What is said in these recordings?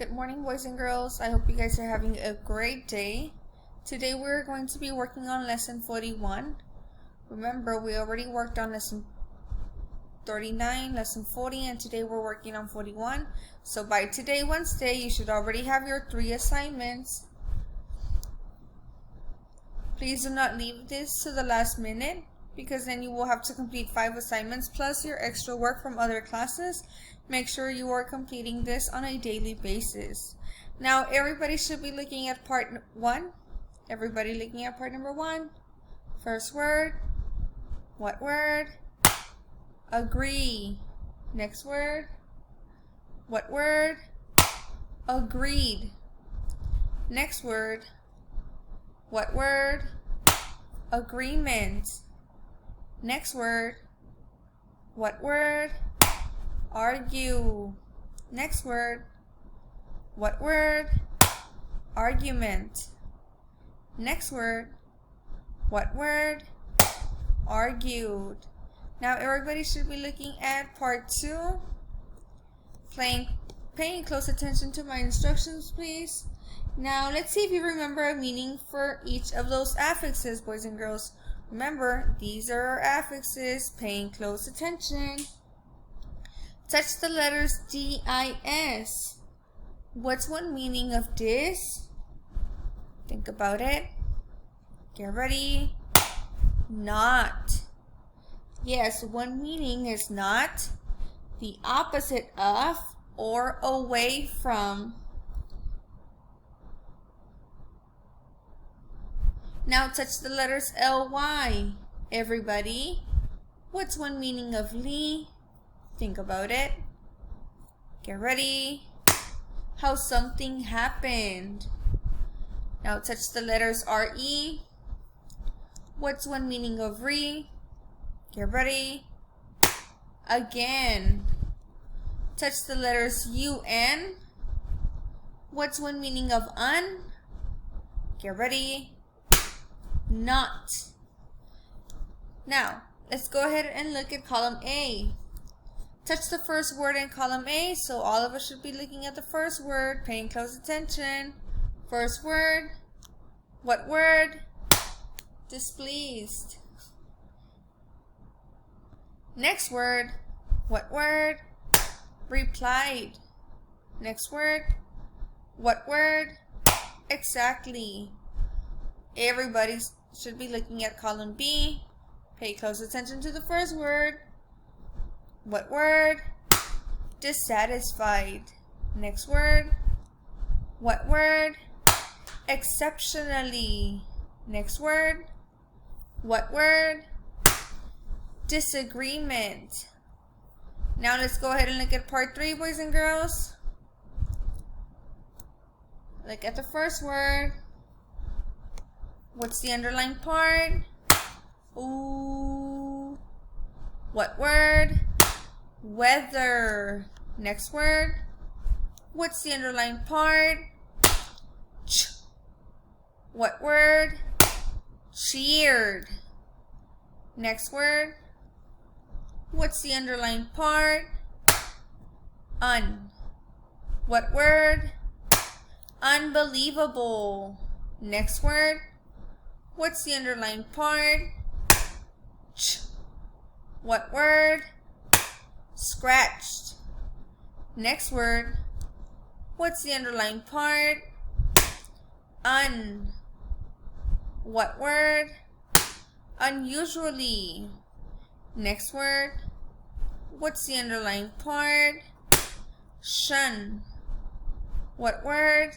Good morning, boys and girls. I hope you guys are having a great day. Today we're going to be working on lesson 41. Remember, we already worked on lesson 39, lesson 40, and today we're working on 41. So by today, Wednesday, you should already have your 3 assignments. Please do not leave this to the last minute, because then you will have to complete 5 assignments plus your extra work from other classes. Make sure you are completing this on a daily basis. Now, everybody should be looking at part 1. Everybody looking at part number 1. First word. What word? Agree. Next word. What word? Agreed. Next word. What word? Agreement. Next word. What word? Argue. Next word. What word? Argument. Next word. What word? Argued. Now everybody should be looking at part 2. Paying close attention to my instructions, please. Now let's see if you remember a meaning for each of those affixes, boys and girls. Remember, these are our affixes. Paying close attention. Touch the letters D-I-S. What's one meaning of this? Think about it. Get ready. Not. Yes, one meaning is not, the opposite of, or away from. Now touch the letters L-Y. Everybody, what's one meaning of Lee? Think about it. Get ready. How something happened. Now touch the letters R-E. What's one meaning of re? Get ready. Again. Touch the letters U-N. What's one meaning of un? Get ready. Not. Now, let's go ahead and look at column A. Touch the first word in column A, so all of us should be looking at the first word, paying close attention. First word. What word? Displeased. Next word. What word? Replied. Next word. What word? Exactly. Everybody should be looking at column B. Pay close attention to the first word. What word? Dissatisfied. Next word. What word? Exceptionally. Next word. What word? Disagreement. Now let's go ahead and look at part 3, boys and girls. Look at the first word. What's the underlined part? Ooh. What word? Weather. Next word. What's the underlined part? Ch. What word? Cheered. Next word. What's the underlined part? Un. What word? Unbelievable. Next word. What's the underlined part? Ch. What word? Scratched. Next word. What's the underlined part? Un. What word? Unusually. Next word. What's the underlined part? Shun. What word?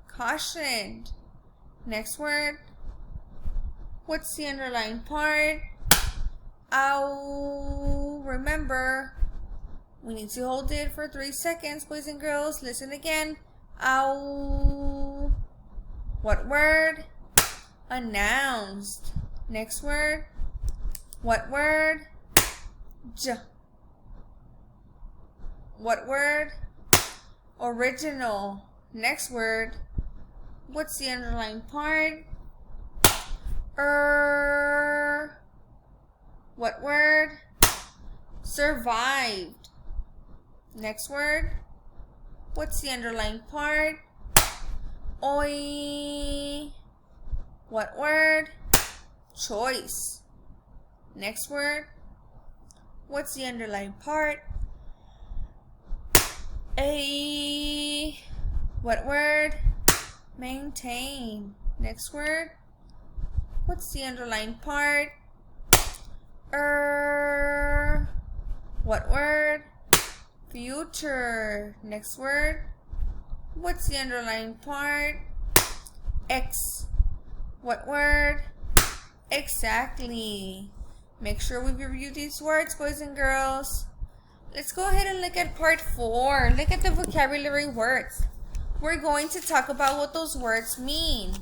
Cautioned. Next word. What's the underlined part? Ow. Remember, we need to hold it for 3 seconds, boys and girls. Listen again. Ow. What word? Announced. Next word. What word? J. What word? Original. Next word. What's the underlined part? What word? Survived. Next word. What's the underlined part? Oi. What word? Choice. Next word. What's the underlined part? A. What word? Maintain. Next word. What's the underlined part? What word? Future. Next word. What's the underlined part? X. What word? Exactly. Make sure we review these words, boys and girls. Let's go ahead and look at part 4. Look at the vocabulary words. We're going to talk about what those words mean.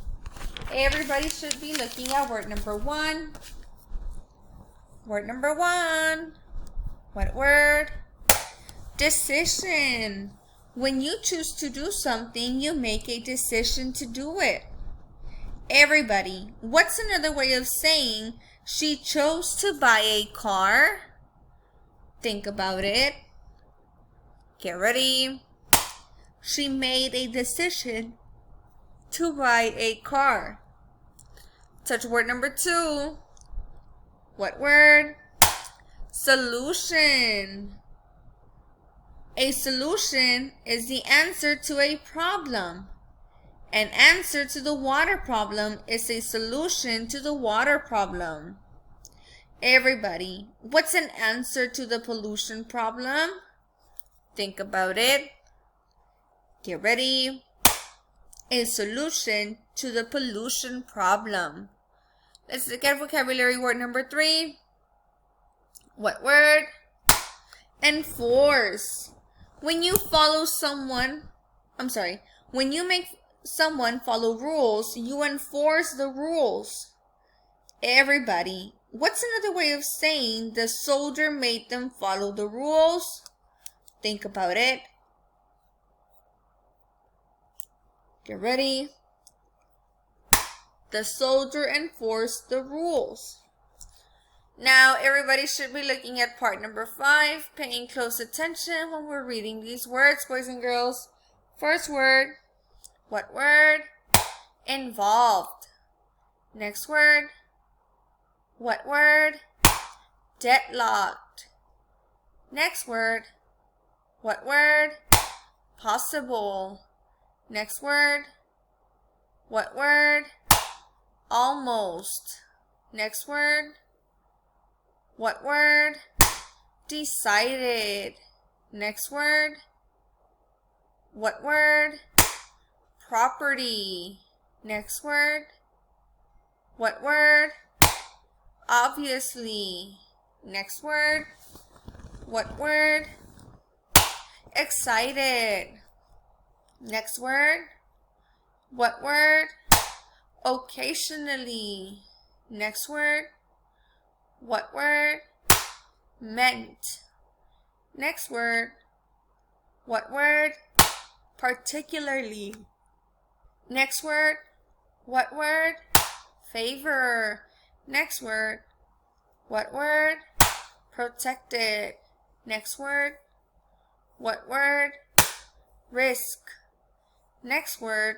Everybody should be looking at word number 1. Word number 1. What word? Decision. When you choose to do something, you make a decision to do it. Everybody, what's another way of saying she chose to buy a car? Think about it. Get ready. She made a decision to buy a car. Touch word number 2. What word? Solution. A solution is the answer to a problem. An answer to the water problem is a solution to the water problem. Everybody, what's an answer to the pollution problem? Think about it. Get ready. A solution to the pollution problem. Let's look at vocabulary word number 3. What word? Enforce. When you make someone follow rules, you enforce the rules. Everybody, what's another way of saying the soldier made them follow the rules? Think about it. Get ready. The soldier enforced the rules. Now, everybody should be looking at part number 5, paying close attention when we're reading these words, boys and girls. First word. What word? Involved. Next word. What word? Deadlocked. Next word. What word? Possible. Next word. What word? Almost. Next word. What word? Decided. Next word. What word? Property. Next word. What word? Obviously. Next word. What word? Excited. Next word. What word? Occasionally. Next word. What word? Meant. Next word. What word? Particularly. Next word. What word? Favor. Next word. What word? Protected. Next word. What word? Risk. Next word.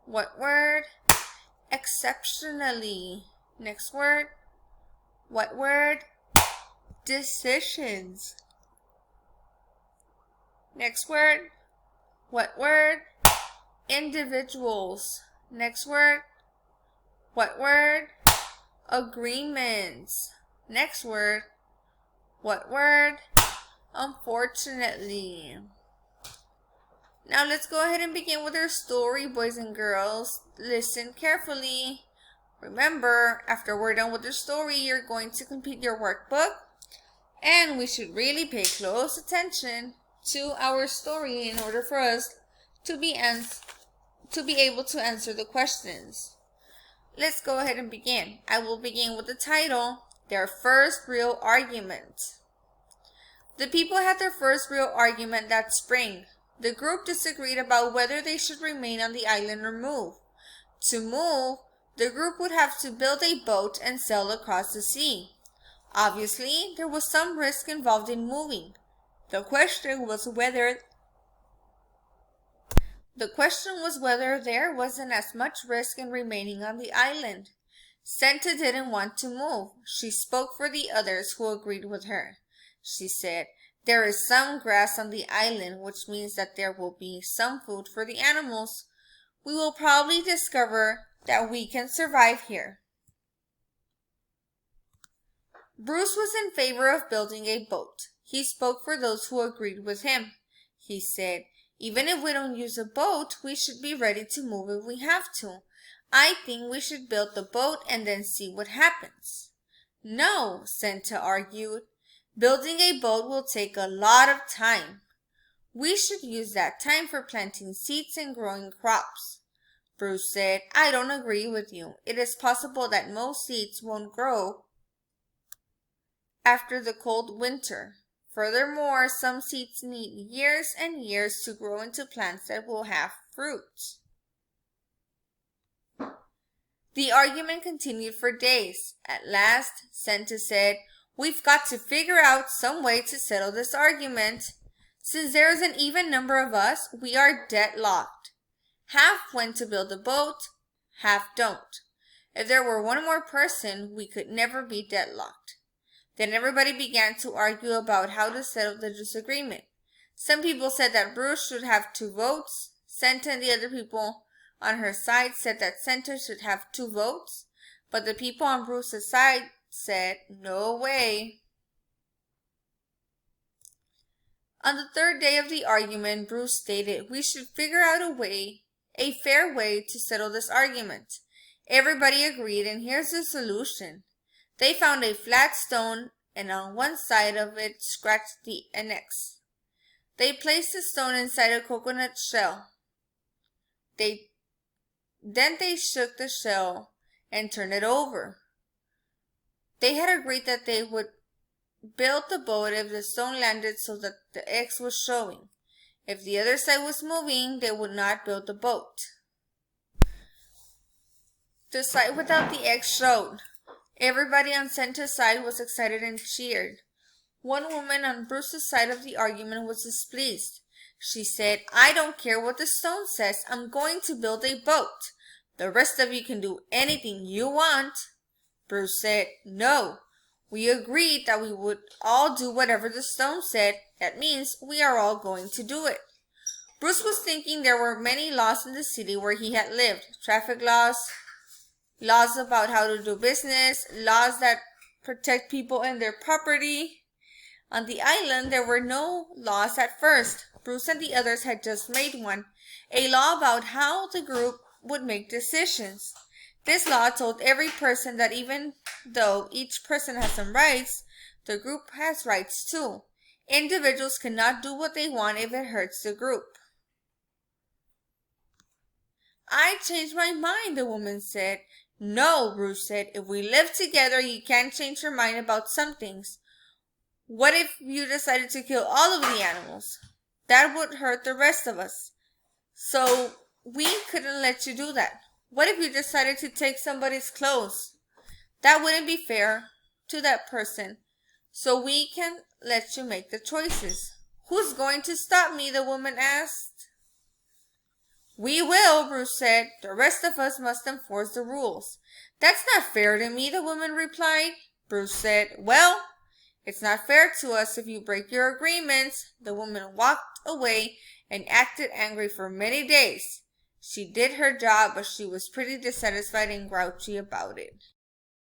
What word? Exceptionally. Next word. What word? Decisions. Next word. What word? Individuals. Next word. What word? Agreements. Next word. What word? Unfortunately. Now let's go ahead and begin with our story, boys and girls. Listen carefully. Remember, after we're done with the story, you're going to complete your workbook. And we should really pay close attention to our story in order for us to be able to answer the questions. Let's go ahead and begin. I will begin with the title, Their First Real Argument. The people had their first real argument that spring. The group disagreed about whether they should remain on the island or move. To move, the group would have to build a boat and sail across the sea. Obviously, there was some risk involved in moving. The question was whether The question was whether there wasn't as much risk in remaining on the island. Santa didn't want to move. She spoke for the others, who agreed with her. She said, "There is some grass on the island, which means that there will be some food for the animals. We will probably discover that we can survive here." Bruce was in favor of building a boat. He spoke for those who agreed with him. He said, "Even if we don't use a boat, we should be ready to move if we have to. I think we should build the boat and then see what happens." "No," Santa argued. "Building a boat will take a lot of time. We should use that time for planting seeds and growing crops." Bruce said, "I don't agree with you. It is possible that most seeds won't grow after the cold winter. Furthermore, some seeds need years and years to grow into plants that will have fruit." The argument continued for days. At last, Santa said, "We've got to figure out some way to settle this argument. Since there is an even number of us, we are deadlocked. Half went to build a boat, half don't. If there were one more person, we could never be deadlocked." Then everybody began to argue about how to settle the disagreement. Some people said that Bruce should have 2 votes. Santa and the other people on her side said that Santa should have 2 votes, but the people on Bruce's side said, "No way." On the 3rd day of the argument, Bruce stated, "We should figure out a fair way to settle this argument." Everybody agreed, and here's the solution. They found a flat stone and on one side of it scratched an X. They placed the stone inside a coconut shell. Then they shook the shell and turned it over. They had agreed that they would build the boat if the stone landed so that the X was showing. If the other side was moving, they would not build the boat. The side without the X showed. Everybody on Santa's side was excited and cheered. One woman on Bruce's side of the argument was displeased. She said, "I don't care what the stone says. I'm going to build a boat. The rest of you can do anything you want." Bruce said, "No. We agreed that we would all do whatever the stone said. That means we are all going to do it." Bruce was thinking there were many laws in the city where he had lived. Traffic laws, laws about how to do business, laws that protect people and their property. On the island, there were no laws at first. Bruce and the others had just made one, a law about how the group would make decisions. This law told every person that even though each person has some rights, the group has rights too. Individuals cannot do what they want if it hurts the group. "I changed my mind," the woman said. "No," Bruce said. "If we live together, you can't change your mind about some things. What if you decided to kill all of the animals? That would hurt the rest of us. So we couldn't let you do that. What if you decided to take somebody's clothes? That wouldn't be fair to that person. So we can let you make the choices." "Who's going to stop me?" the woman asked. "We will," Bruce said. "The rest of us must enforce the rules." "That's not fair to me," the woman replied. Bruce said, "Well, it's not fair to us if you break your agreements." The woman walked away and acted angry for many days. She did her job, but she was pretty dissatisfied and grouchy about it.